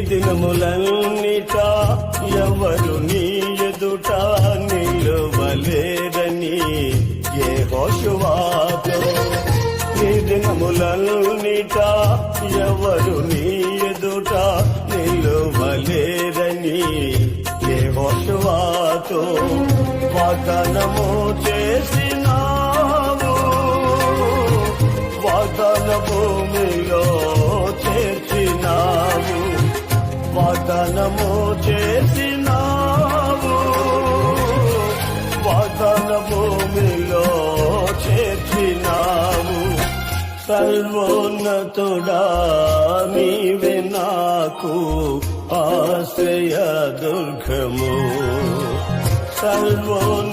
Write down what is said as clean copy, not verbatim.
దినములన్నిట ఎవరు నీ ఎదుట నిలువలేదని యెహోషువతో నీ దినములన్నిట ఎవరు నీ ఎదుట నిలువలేదని యెహోషువతో వాగ్దానము చేసినావు, వాగ్దాన భూమిలో చేర్చినావు, వాగ్దానము చేసినావు, వాగ్దాన భూమిలో చేర్చినావు. సర్వోన్నతుడా నీవే నాకు ఆశ్రయ దుర్గము, సర్వోన్నతుడా